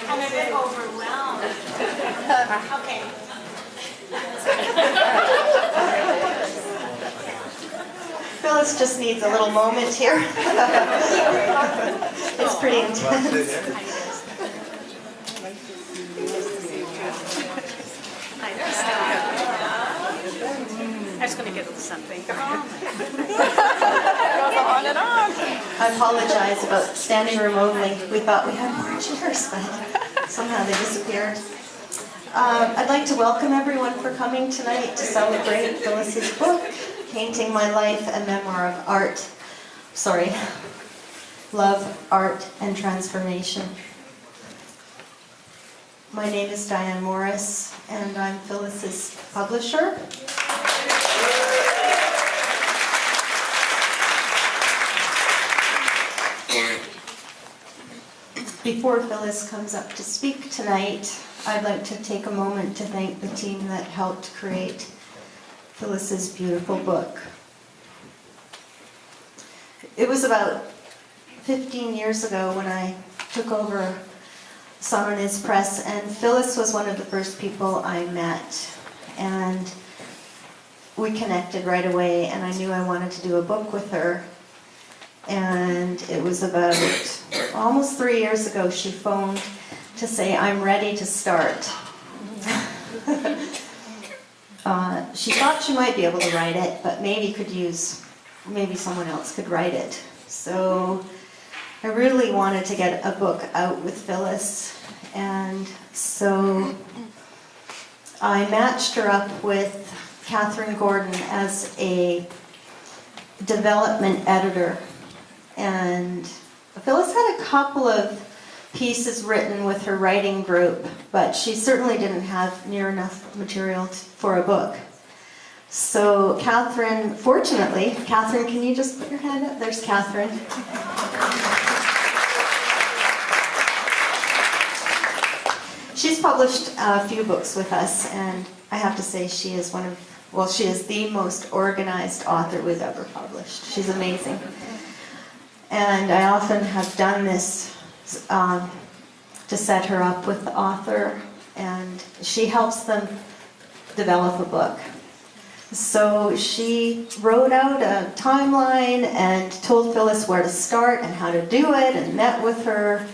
I'm a bit overwhelmed. Okay. Phyllis just needs a little moment here. It's pretty intense. I was going to get a little something. I apologize about standing room only. We thought we had more chairs, but somehow they disappeared. I'd like to welcome everyone for coming tonight to celebrate Phyllis's book, Painting My Life, a Memoir of Art. Sorry, Love, Art, and Transformation. My name is Diane Morris, and I'm Phyllis's publisher. Before Phyllis comes up to speak tonight, I'd like to take a moment to thank the team that helped create Phyllis's beautiful book. It was about 15 years ago when I took over Summoners Press, and Phyllis was one of the first people I met. And we connected right away, and I knew I wanted to do a book with her. And it was about almost 3 years ago she phoned to say, I'm ready to start. She thought she might be able to write it, but maybe someone else could write it. So I really wanted to get a book out with Phyllis, and so I matched her up with Catherine Gordon as a development editor. And Phyllis had a couple of pieces written with her writing group, but she certainly didn't have near enough material for a book. So Catherine, fortunately, Catherine, can you just put your hand up? There's Catherine. She's published a few books with us, and I have to say she is she is the most organized author we've ever published. She's amazing. And I often have done this to set her up with the author, and she helps them develop a book. So she wrote out a timeline and told Phyllis where to start and how to do it, and met with her.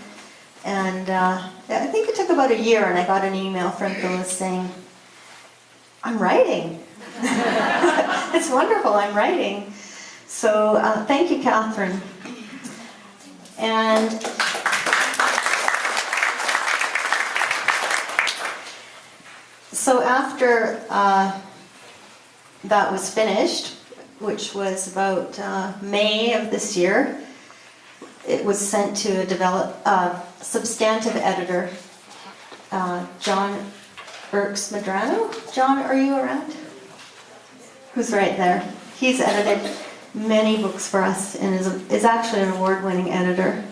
And I think it took about a year, and I got an email from Phyllis saying, I'm writing. It's wonderful, I'm writing. So thank you, Catherine. And so after that was finished, which was about May of this year, it was sent to a substantive editor, John Burks Medrano. John, are you around? Who's right there? He's edited many books for us and is actually an award-winning editor.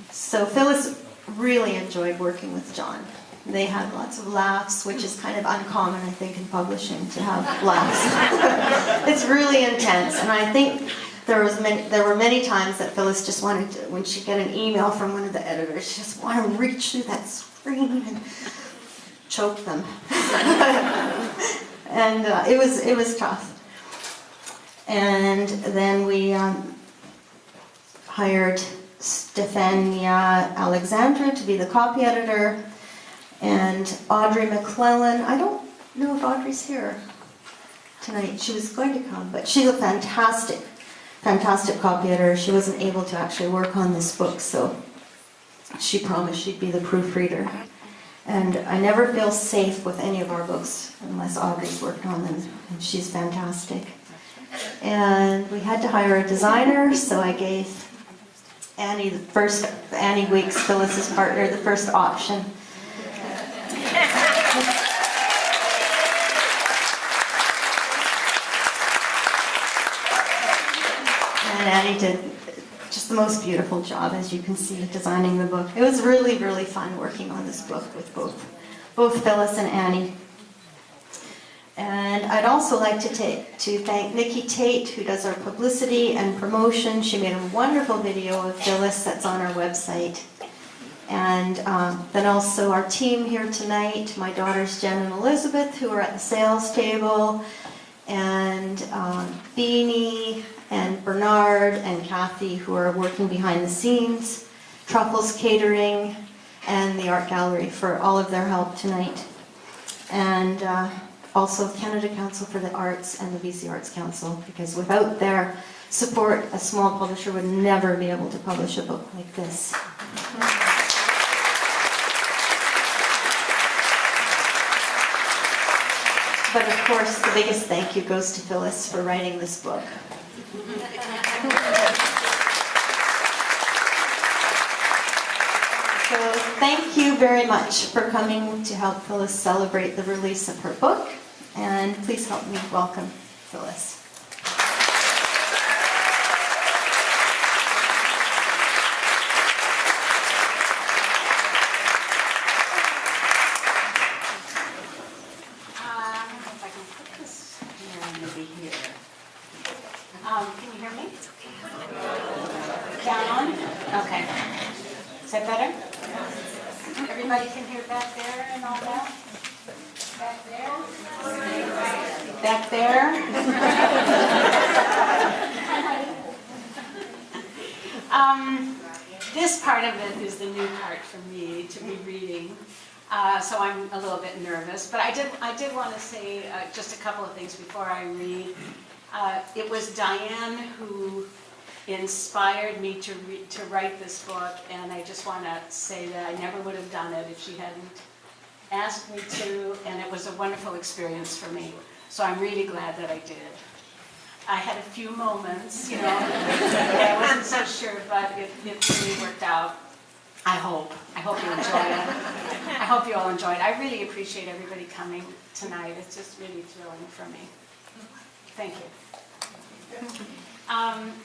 So Phyllis really enjoyed working with John. They had lots of laughs, which is kind of uncommon, I think, in publishing to have laughs. It's really intense, and I think there were many times that Phyllis just wanted to, when she'd get an email from one of the editors, she just wanted to reach through that screen and choke them. And it was tough. And then we hired Stefania Alexandra to be the copy editor, and Audrey McClellan. I don't know if Audrey's here tonight. She was going to come, but she's a fantastic copy editor. She wasn't able to actually work on this book, so she promised she'd be the proofreader. And I never feel safe with any of our books unless Audrey's worked on them, and she's fantastic. And we had to hire a designer, so I gave Annie Weeks, Phyllis's partner, the first option. And Annie did just the most beautiful job, as you can see, designing the book. It was really, really fun working on this book with both Phyllis and Annie. And I'd also like to thank Nikki Tate, who does our publicity and promotion. She made a wonderful video of Phyllis that's on our website. And then also our team here tonight, my daughters Jen and Elizabeth, who are at the sales table, and Beanie and Bernard and Kathy, who are working behind the scenes, Truffles Catering, and the Art Gallery for all of their help tonight. And also Canada Council for the Arts and the BC Arts Council, because without their support, a small publisher would never be able to publish a book like this. But of course, the biggest thank you goes to Phyllis for writing this book. So thank you very much for coming to help Phyllis celebrate the release of her book. And please help me welcome Phyllis. Can you hear me? Down? Okay. Is that better? Everybody can hear back there and all that? Back there? Back there? This part of it is the new part for me to be reading. So I'm a little bit nervous, but I did want to say just a couple of things before I read. It was Diane who inspired me to write this book, and I just want to say that I never would have done it if she hadn't asked me to, and it was a wonderful experience for me. So I'm really glad that I did. I had a few moments, you know, I wasn't so sure, but it really worked out. I hope you enjoyed it. I hope you all enjoyed it. I really appreciate everybody coming tonight. It's just really thrilling for me. Thank you.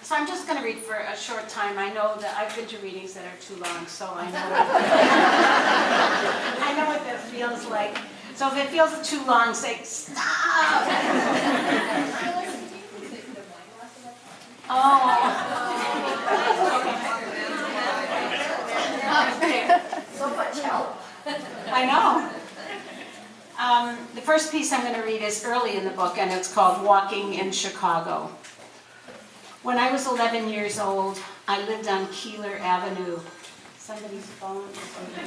So I'm just going to read for a short time. I know that I've been to readings that are too long, so I know what that feels like. So if it feels too long, say, stop! Oh. Okay. So much help. I know. The first piece I'm going to read is early in the book, and it's called Walking in Chicago. When I was 11 years old, I lived on Keeler Avenue. Somebody's phone or something.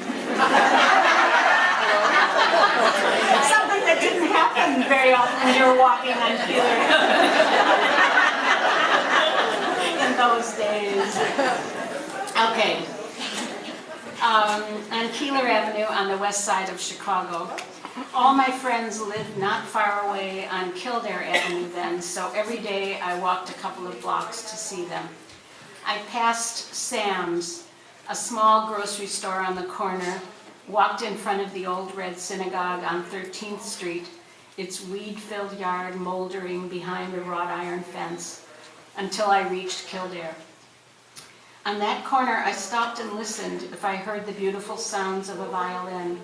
Something that didn't happen very often when you were walking on Keeler in those days. Okay. On Keeler Avenue on the west side of Chicago. All my friends lived not far away on Kildare Avenue then, so every day I walked a couple of blocks to see them. I passed Sam's, a small grocery store on the corner, walked in front of the old red synagogue on 13th Street, its weed-filled yard moldering behind the wrought iron fence, until I reached Kildare. On that corner, I stopped and listened if I heard the beautiful sounds of a violin.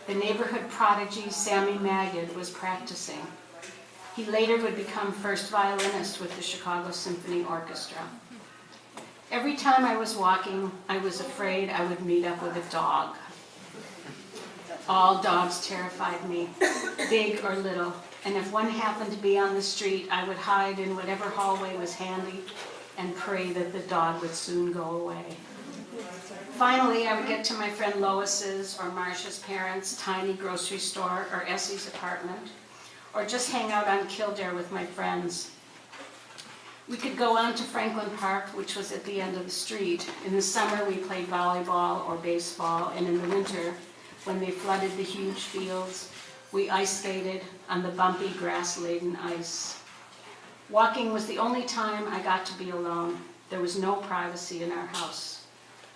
The neighborhood prodigy, Sammy Magid, was practicing. He later would become first violinist with the Chicago Symphony Orchestra. Every time I was walking, I was afraid I would meet up with a dog. All dogs terrified me, big or little, and if one happened to be on the street, I would hide in whatever hallway was handy and pray that the dog would soon go away. Finally, I would get to my friend Lois's or Marcia's parents' tiny grocery store or Essie's apartment, or just hang out on Kildare with my friends. We could go on to Franklin Park, which was at the end of the street. In the summer, we played volleyball or baseball, and in the winter, when they flooded the huge fields, we ice skated on the bumpy, grass-laden ice. Walking was the only time I got to be alone. There was no privacy in our house.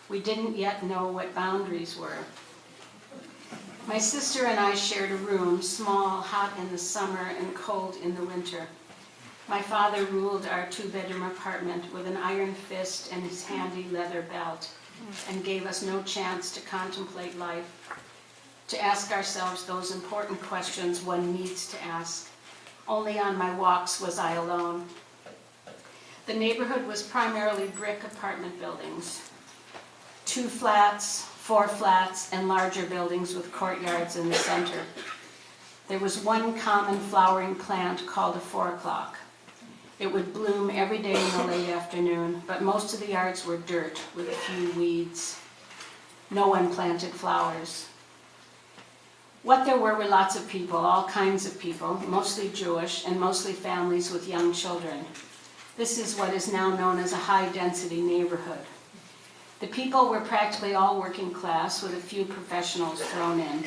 We didn't yet know what boundaries were. My sister and I shared a room, small, hot in the summer and cold in the winter. My father ruled our two-bedroom apartment with an iron fist and his handy leather belt, and gave us no chance to contemplate life, to ask ourselves those important questions one needs to ask. Only on my walks was I alone. The neighborhood was primarily brick apartment buildings. 2 flats, 4 flats, and larger buildings with courtyards in the center. There was one common flowering plant called a 4 o'clock. It would bloom every day in the late afternoon, but most of the yards were dirt with a few weeds. No one planted flowers. What there were lots of people, all kinds of people, mostly Jewish and mostly families with young children. This is what is now known as a high-density neighborhood. The people were practically all working class with a few professionals thrown in.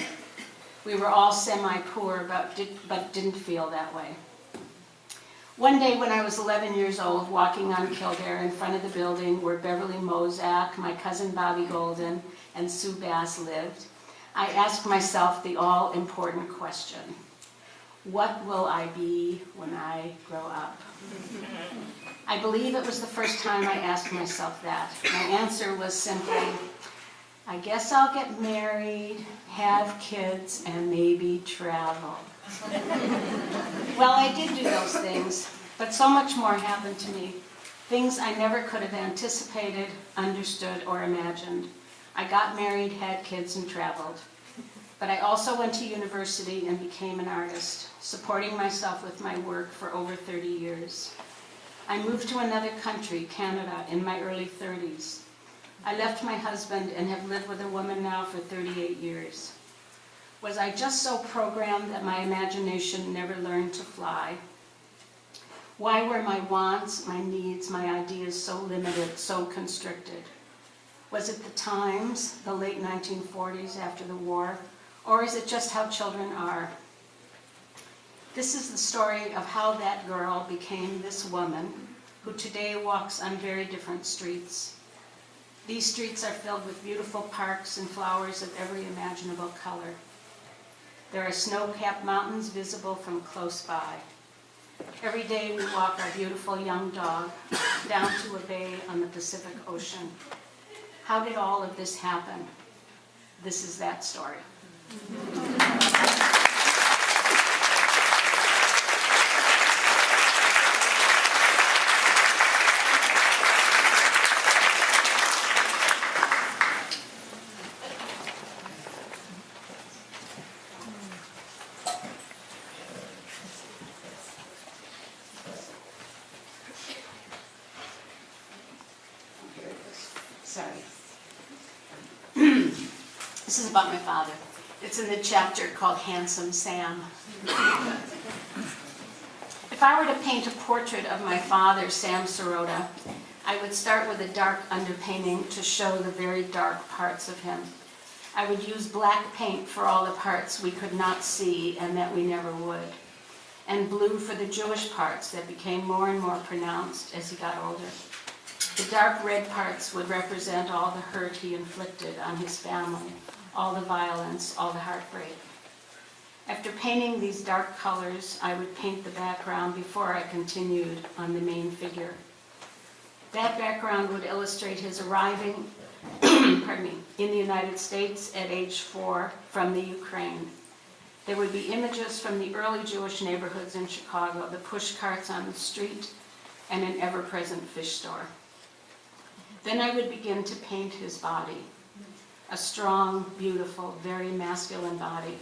We were all semi-poor, but didn't feel that way. One day when I was 11 years old, walking on Kildare in front of the building where Beverly Mozak, my cousin Bobby Golden, and Sue Bass lived, I asked myself the all-important question: what will I be when I grow up? I believe it was the first time I asked myself that. My answer was simply, I guess I'll get married, have kids, and maybe travel. Well, I did do those things, but so much more happened to me. Things I never could have anticipated, understood, or imagined. I got married, had kids, and traveled. But I also went to university and became an artist, supporting myself with my work for over 30 years. I moved to another country, Canada, in my early 30s. I left my husband and have lived with a woman now for 38 years. Was I just so programmed that my imagination never learned to fly? Why were my wants, my needs, my ideas so limited, so constricted? Was it the times, the late 1940s after the war, or is it just how children are? This is the story of how that girl became this woman who today walks on very different streets. These streets are filled with beautiful parks and flowers of every imaginable color. There are snow-capped mountains visible from close by. Every day we walk our beautiful young dog down to a bay on the Pacific Ocean. How did all of this happen? This is that story. Sorry. This is about my father. It's in the chapter called Handsome Sam. If I were to paint a portrait of my father, Sam Serota, I would start with a dark underpainting to show the very dark parts of him. I would use black paint for all the parts we could not see and that we never would, and blue for the Jewish parts that became more and more pronounced as he got older. The dark red parts would represent all the hurt he inflicted on his family, all the violence, all the heartbreak. After painting these dark colors, I would paint the background before I continued on the main figure. That background would illustrate his arriving in the United States at age 4 from the Ukraine. There would be images from the early Jewish neighborhoods in Chicago, the push carts on the street, and an ever-present fish store. Then I would begin to paint his body, a strong, beautiful, very masculine body,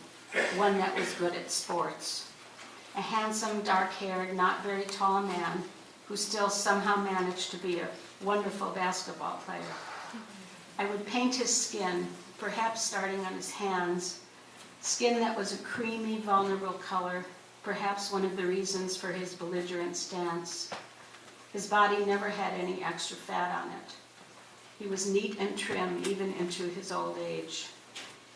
one that was good at sports. A handsome, dark-haired, not very tall man who still somehow managed to be a wonderful basketball player. I would paint his skin, perhaps starting on his hands, skin that was a creamy, vulnerable color, perhaps one of the reasons for his belligerent stance. His body never had any extra fat on it. He was neat and trim even into his old age.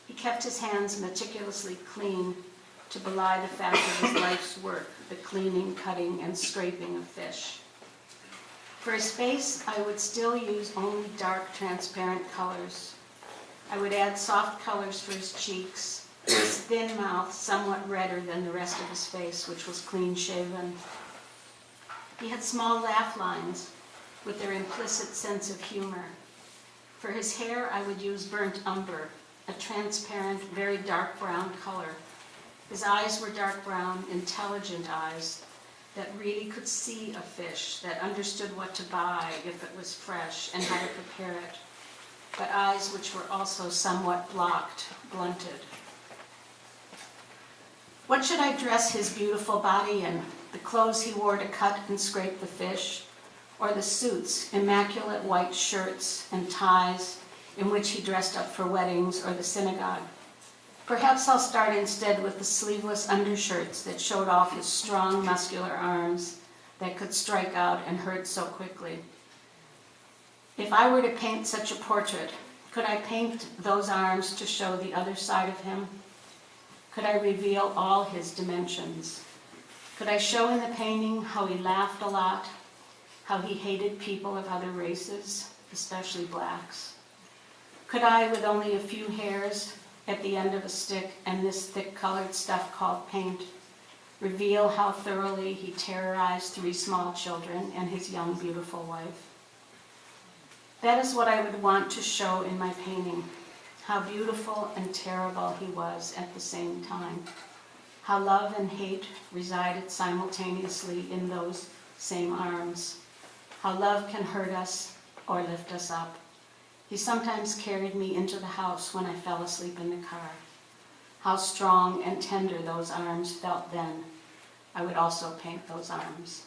He kept his hands meticulously clean to belie the fact of his life's work, the cleaning, cutting, and scraping of fish. For his face, I would still use only dark, transparent colors. I would add soft colors for his cheeks, his thin mouth somewhat redder than the rest of his face, which was clean-shaven. He had small laugh lines with their implicit sense of humor. For his hair, I would use burnt umber, a transparent, very dark brown color. His eyes were dark brown, intelligent eyes that really could see a fish, that understood what to buy if it was fresh and how to prepare it. but eyes which were also somewhat blunted. What should I dress his beautiful body in? The clothes he wore to cut and scrape the fish, or the suits, immaculate white shirts and ties in which he dressed up for weddings or the synagogue? Perhaps I'll start instead with the sleeveless undershirts that showed off his strong, muscular arms that could strike out and hurt so quickly. If I were to paint such a portrait, could I paint those arms to show the other side of him? Could I reveal all his dimensions? Could I show in the painting how he laughed a lot, how he hated people of other races, especially blacks? Could I, with only a few hairs at the end of a stick and this thick colored stuff called paint, reveal how thoroughly he terrorized 3 small children and his young, beautiful wife? That is what I would want to show in my painting, how beautiful and terrible he was at the same time, how love and hate resided simultaneously in those same arms, how love can hurt us or lift us up. He sometimes carried me into the house when I fell asleep in the car. How strong and tender those arms felt then. I would also paint those arms.